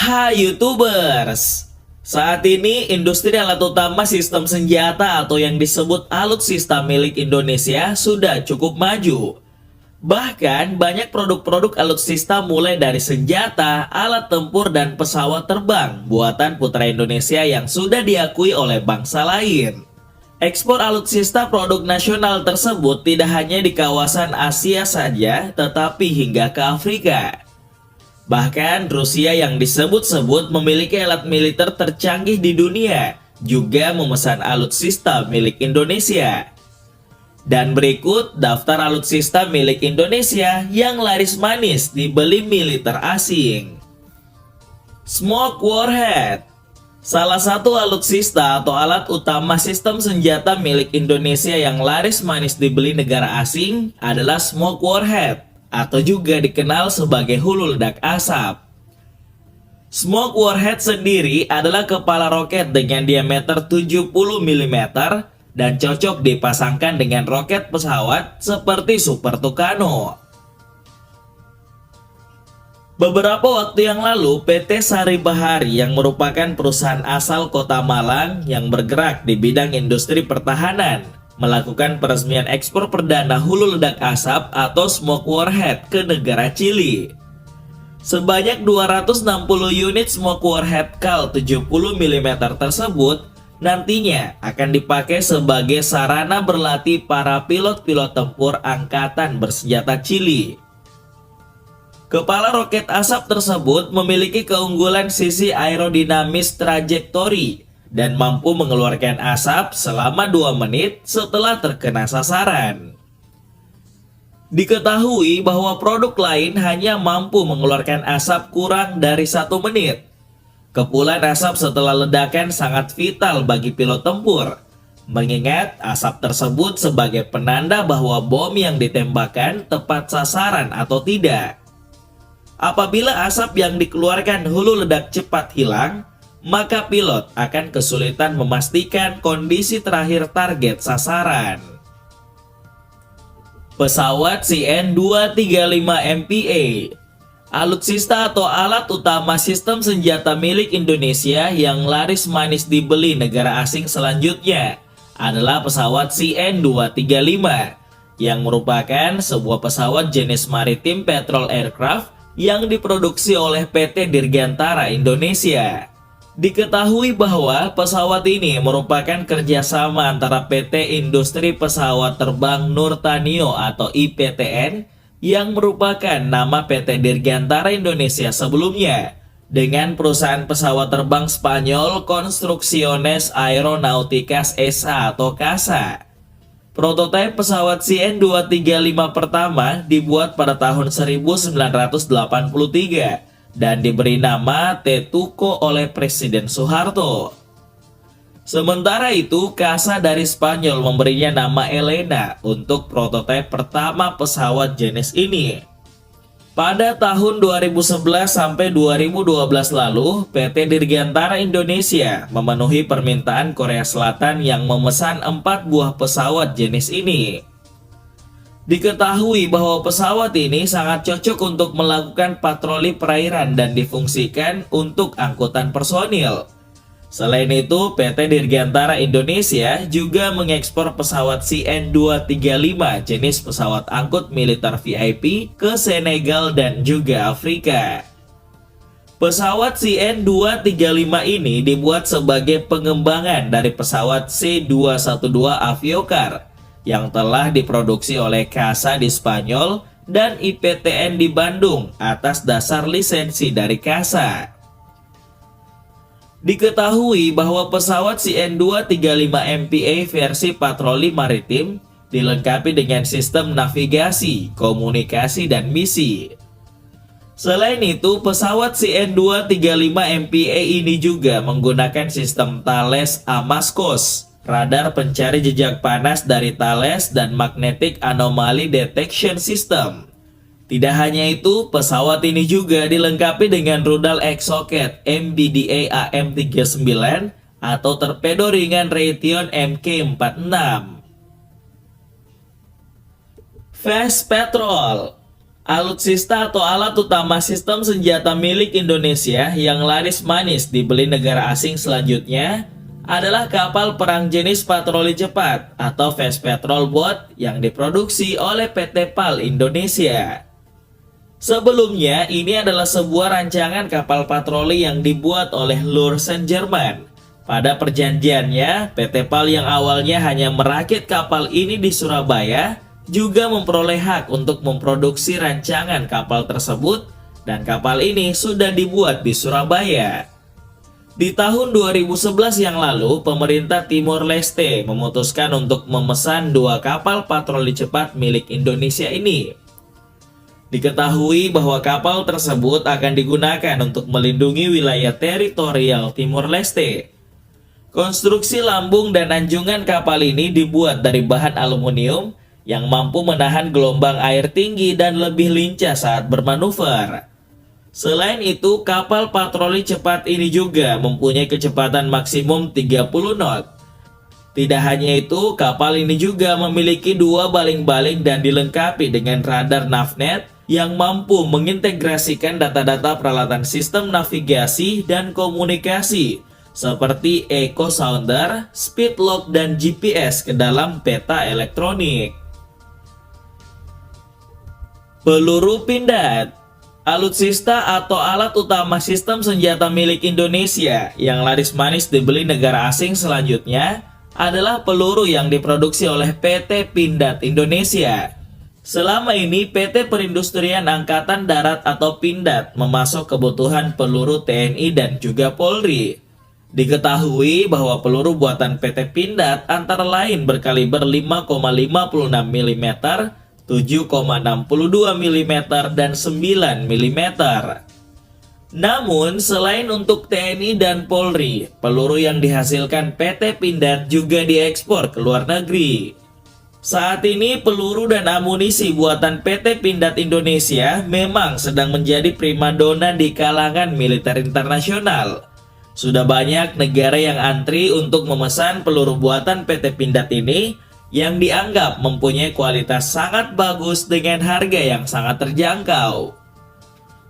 Hai YouTubers, saat ini industri alat utama sistem senjata atau yang disebut alutsista milik Indonesia sudah cukup maju. Bahkan banyak produk-produk alutsista mulai dari senjata, alat tempur, dan pesawat terbang buatan putra Indonesia yang sudah diakui oleh bangsa lain. Ekspor alutsista produk nasional tersebut tidak hanya di kawasan Asia saja, tetapi hingga ke Afrika. Bahkan Rusia yang disebut-sebut memiliki alat militer tercanggih di dunia juga memesan alutsista milik Indonesia. Dan berikut daftar alutsista milik Indonesia yang laris manis dibeli militer asing. Smoke Warhead. Salah satu alutsista atau alat utama sistem senjata milik Indonesia yang laris manis dibeli negara asing adalah Smoke Warhead, atau juga dikenal sebagai hulu ledak asap. Smoke Warhead sendiri adalah kepala roket dengan diameter 70 mm dan cocok dipasangkan dengan roket pesawat seperti Super Tucano. Beberapa waktu yang lalu, PT Sari Bahari yang merupakan perusahaan asal Kota Malang yang bergerak di bidang industri pertahanan melakukan peresmian ekspor perdana hulu ledak asap atau Smoke Warhead ke negara Chili. Sebanyak 260 unit Smoke Warhead Kal 70 mm tersebut nantinya akan dipakai sebagai sarana berlatih para pilot-pilot tempur angkatan bersenjata Chili. Kepala roket asap tersebut memiliki keunggulan sisi aerodinamis trajektori dan mampu mengeluarkan asap selama 2 menit setelah terkena sasaran. Diketahui bahwa produk lain hanya mampu mengeluarkan asap kurang dari 1 menit. Kepulan asap setelah ledakan sangat vital bagi pilot tempur, mengingat asap tersebut sebagai penanda bahwa bom yang ditembakkan tepat sasaran atau tidak. Apabila asap yang dikeluarkan hulu ledak cepat hilang, maka pilot akan kesulitan memastikan kondisi terakhir target sasaran. Pesawat CN-235 MPA. Alutsista atau alat utama sistem senjata milik Indonesia yang laris manis dibeli negara asing selanjutnya adalah pesawat CN-235 yang merupakan sebuah pesawat jenis maritim patrol aircraft yang diproduksi oleh PT Dirgantara Indonesia. Diketahui bahwa pesawat ini merupakan kerjasama antara PT Industri Pesawat Terbang Nurtanio atau IPTN yang merupakan nama PT Dirgantara Indonesia sebelumnya dengan perusahaan pesawat terbang Spanyol Construcciones Aeronáuticas S.A. atau CASA. Prototipe pesawat CN-235 pertama dibuat pada tahun 1983 dan diberi nama Tetuco oleh Presiden Soeharto. Sementara itu, CASA dari Spanyol memberinya nama Elena untuk prototipe pertama pesawat jenis ini. Pada tahun 2011 sampai 2012 lalu, PT Dirgantara Indonesia memenuhi permintaan Korea Selatan yang memesan 4 buah pesawat jenis ini. Diketahui bahwa pesawat ini sangat cocok untuk melakukan patroli perairan dan difungsikan untuk angkutan personil. Selain itu, PT Dirgantara Indonesia juga mengekspor pesawat CN-235 jenis pesawat angkut militer VIP ke Senegal dan juga Afrika. Pesawat CN-235 ini dibuat sebagai pengembangan dari pesawat C-212 Aviocar yang telah diproduksi oleh CASA di Spanyol dan IPTN di Bandung atas dasar lisensi dari CASA. Diketahui bahwa pesawat CN-235 MPA versi patroli maritim dilengkapi dengan sistem navigasi, komunikasi, dan misi. Selain itu, pesawat CN-235 MPA ini juga menggunakan sistem Thales Amascos, radar pencari jejak panas dari Thales, dan Magnetic Anomaly Detection System. Tidak hanya itu, pesawat ini juga dilengkapi dengan rudal Exocet MBDA AM-39 atau torpedo ringan Raytheon Mk-46. Fast Patrol. Alutsista atau alat utama sistem senjata milik Indonesia yang laris manis dibeli negara asing selanjutnya adalah kapal perang jenis patroli cepat atau Fast Patrol Boat yang diproduksi oleh PT PAL Indonesia. Sebelumnya, ini adalah sebuah rancangan kapal patroli yang dibuat oleh Lürsen Jerman. Pada perjanjiannya, PT PAL yang awalnya hanya merakit kapal ini di Surabaya juga memperoleh hak untuk memproduksi rancangan kapal tersebut, dan kapal ini sudah dibuat di Surabaya. Di tahun 2011 yang lalu, pemerintah Timor Leste memutuskan untuk memesan 2 kapal patroli cepat milik Indonesia ini. Diketahui bahwa kapal tersebut akan digunakan untuk melindungi wilayah teritorial Timor Leste. Konstruksi lambung dan anjungan kapal ini dibuat dari bahan aluminium yang mampu menahan gelombang air tinggi dan lebih lincah saat bermanuver. Selain itu, kapal patroli cepat ini juga mempunyai kecepatan maksimum 30 knot. Tidak hanya itu, kapal ini juga memiliki 2 baling-baling dan dilengkapi dengan radar Navnet yang mampu mengintegrasikan data-data peralatan sistem navigasi dan komunikasi seperti Echo Sounder, Speed Log, dan GPS ke dalam peta elektronik. Peluru pindad. Alutsista atau alat utama sistem senjata milik Indonesia yang laris manis dibeli negara asing selanjutnya adalah peluru yang diproduksi oleh PT Pindad Indonesia. Selama ini PT Perindustrian Angkatan Darat atau Pindad memasok kebutuhan peluru TNI dan juga Polri. Diketahui bahwa peluru buatan PT Pindad antara lain berkaliber 5,56 mm, 7,62 mm, dan 9 mm. Namun, selain untuk TNI dan Polri, peluru yang dihasilkan PT Pindad juga diekspor ke luar negeri. Saat ini, peluru dan amunisi buatan PT Pindad Indonesia memang sedang menjadi primadona di kalangan militer internasional. Sudah banyak negara yang antri untuk memesan peluru buatan PT Pindad ini yang dianggap mempunyai kualitas sangat bagus dengan harga yang sangat terjangkau.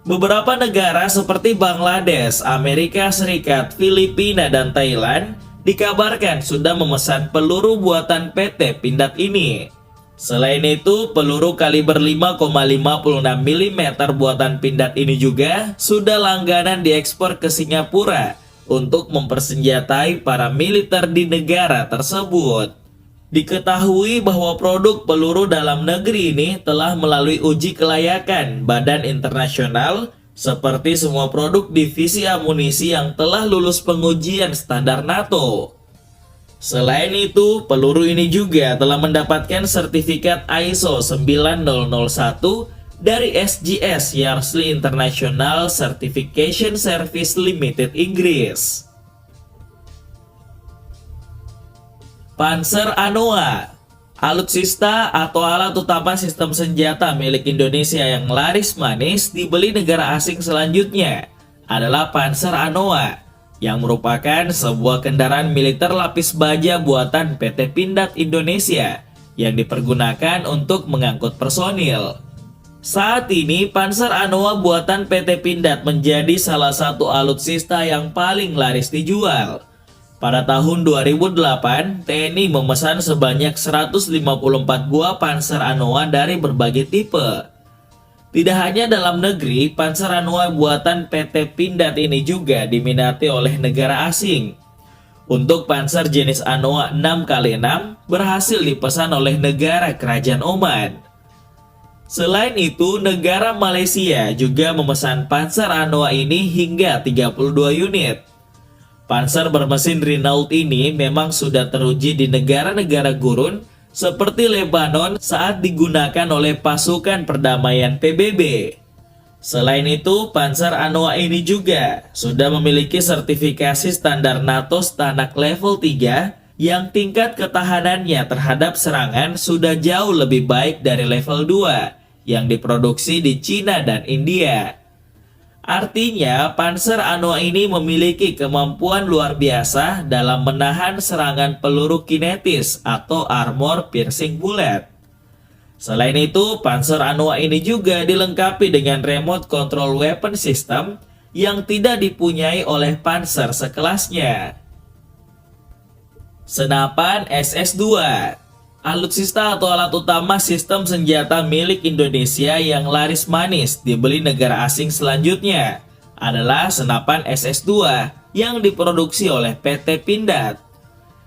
Beberapa negara seperti Bangladesh, Amerika Serikat, Filipina, dan Thailand dikabarkan sudah memesan peluru buatan PT Pindad ini. Selain itu, peluru kaliber 5,56 mm buatan Pindad ini juga sudah langganan diekspor ke Singapura untuk mempersenjatai para militer di negara tersebut. Diketahui bahwa produk peluru dalam negeri ini telah melalui uji kelayakan badan internasional seperti semua produk divisi amunisi yang telah lulus pengujian standar NATO. Selain itu, peluru ini juga telah mendapatkan sertifikat ISO 9001 dari SGS Yardley International Certification Service Limited Inggris. Panzer Anoa. Alutsista atau alat utama sistem senjata milik Indonesia yang laris manis dibeli negara asing selanjutnya adalah Panzer Anoa, yang merupakan sebuah kendaraan militer lapis baja buatan PT Pindad Indonesia yang dipergunakan untuk mengangkut personil. Saat ini, Panzer Anoa buatan PT Pindad menjadi salah satu alutsista yang paling laris dijual. Pada tahun 2008, TNI memesan sebanyak 154 buah Panzer Anoa dari berbagai tipe. Tidak hanya dalam negeri, Panzer Anoa buatan PT Pindad ini juga diminati oleh negara asing. Untuk Panzer jenis Anoa 6x6 berhasil dipesan oleh negara Kerajaan Oman. Selain itu, negara Malaysia juga memesan Panzer Anoa ini hingga 32 unit. Panzer bermesin Renault ini memang sudah teruji di negara-negara gurun seperti Lebanon saat digunakan oleh pasukan perdamaian PBB. Selain itu, Panzer Anoa ini juga sudah memiliki sertifikasi standar NATO Stanak level 3 yang tingkat ketahanannya terhadap serangan sudah jauh lebih baik dari level 2 yang diproduksi di Cina dan India. Artinya, Panzer Anoa ini memiliki kemampuan luar biasa dalam menahan serangan peluru kinetis atau armor piercing bullet. Selain itu, Panzer Anoa ini juga dilengkapi dengan remote control weapon system yang tidak dipunyai oleh Panzer sekelasnya. Senapan SS-2. Alutsista atau alat utama sistem senjata milik Indonesia yang laris manis dibeli negara asing selanjutnya adalah senapan SS-2 yang diproduksi oleh PT Pindad.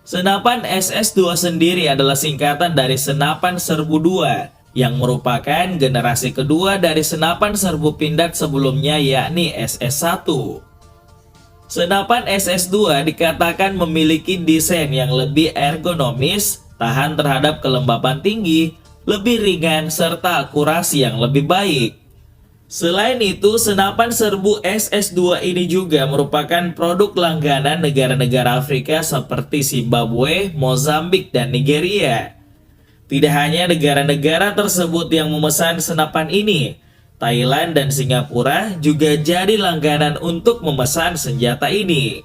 Senapan SS-2 sendiri adalah singkatan dari senapan serbu 2 yang merupakan generasi kedua dari senapan serbu Pindad sebelumnya, yakni SS-1. Senapan SS-2 dikatakan memiliki desain yang lebih ergonomis, tahan terhadap kelembapan tinggi, lebih ringan, serta akurasi yang lebih baik. Selain itu, senapan serbu SS-2 ini juga merupakan produk langganan negara-negara Afrika seperti Zimbabwe, Mozambik, dan Nigeria. Tidak hanya negara-negara tersebut yang memesan senapan ini, Thailand dan Singapura juga jadi langganan untuk memesan senjata ini.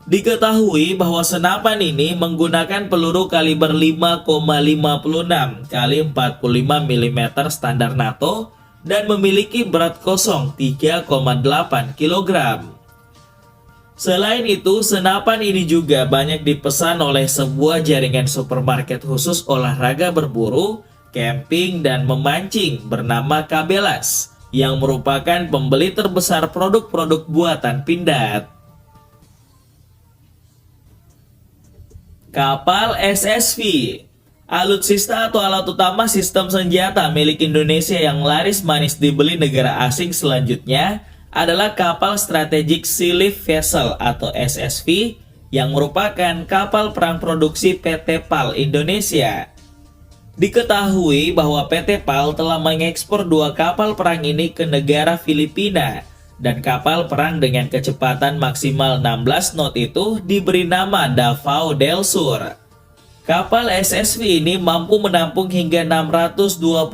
Diketahui bahwa senapan ini menggunakan peluru kaliber 5,56 x 45 mm standar NATO dan memiliki berat kosong 3,8 kg. Selain itu, senapan ini juga banyak dipesan oleh sebuah jaringan supermarket khusus olahraga berburu, camping, dan memancing bernama Kabelas, yang merupakan pembeli terbesar produk-produk buatan Pindad. Kapal SSV. Alutsista atau alat utama sistem senjata milik Indonesia yang laris manis dibeli negara asing selanjutnya adalah kapal Strategic Sea Lift Vessel atau SSV yang merupakan kapal perang produksi PT PAL Indonesia. Diketahui bahwa PT PAL telah mengekspor 2 kapal perang ini ke negara Filipina, dan kapal perang dengan kecepatan maksimal 16 knot itu diberi nama Davao del Sur. Kapal SSV ini mampu menampung hingga 621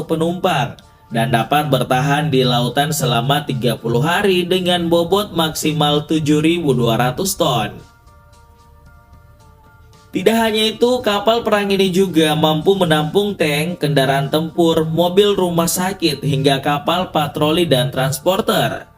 penumpang dan dapat bertahan di lautan selama 30 hari dengan bobot maksimal 7.200 ton. Tidak hanya itu, kapal perang ini juga mampu menampung tank, kendaraan tempur, mobil rumah sakit, hingga kapal patroli dan transporter.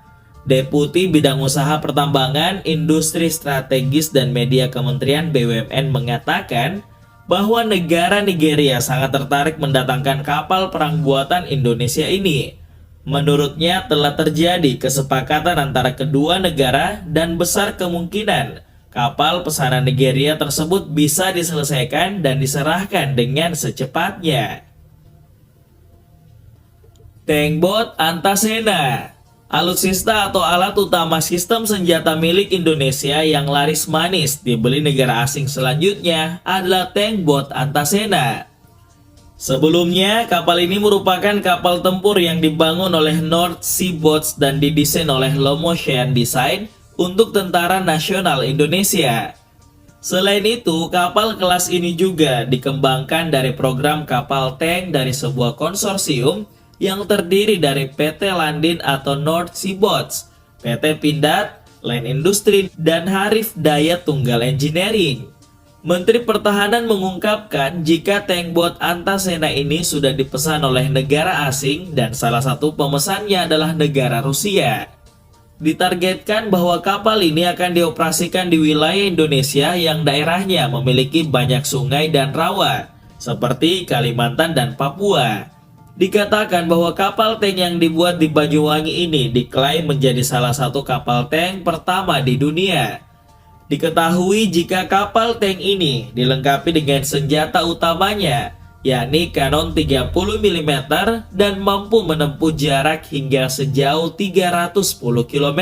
Deputi Bidang Usaha Pertambangan, Industri Strategis dan Media Kementerian BUMN mengatakan bahwa negara Nigeria sangat tertarik mendatangkan kapal perang buatan Indonesia ini. Menurutnya telah terjadi kesepakatan antara kedua negara dan besar kemungkinan kapal pesanan Nigeria tersebut bisa diselesaikan dan diserahkan dengan secepatnya. Tankbot Antasena. Alutsista atau alat utama sistem senjata milik Indonesia yang laris manis dibeli negara asing selanjutnya adalah tankbot Antasena. Sebelumnya, kapal ini merupakan kapal tempur yang dibangun oleh North Sea Boats dan didesain oleh Lomocean Design untuk Tentara Nasional Indonesia. Selain itu, kapal kelas ini juga dikembangkan dari program kapal tank dari sebuah konsorsium yang terdiri dari PT Landin atau North Sea Boats, PT Pindad, Land Industri, dan Harif Daya Tunggal Engineering. Menteri Pertahanan mengungkapkan jika tankbot Antasena ini sudah dipesan oleh negara asing dan salah satu pemesannya adalah negara Rusia. Ditargetkan bahwa kapal ini akan dioperasikan di wilayah Indonesia yang daerahnya memiliki banyak sungai dan rawa, seperti Kalimantan dan Papua. Dikatakan bahwa kapal tank yang dibuat di Banyuwangi ini diklaim menjadi salah satu kapal tank pertama di dunia. Diketahui jika kapal tank ini dilengkapi dengan senjata utamanya, yakni kanon 30 mm dan mampu menempuh jarak hingga sejauh 310 km.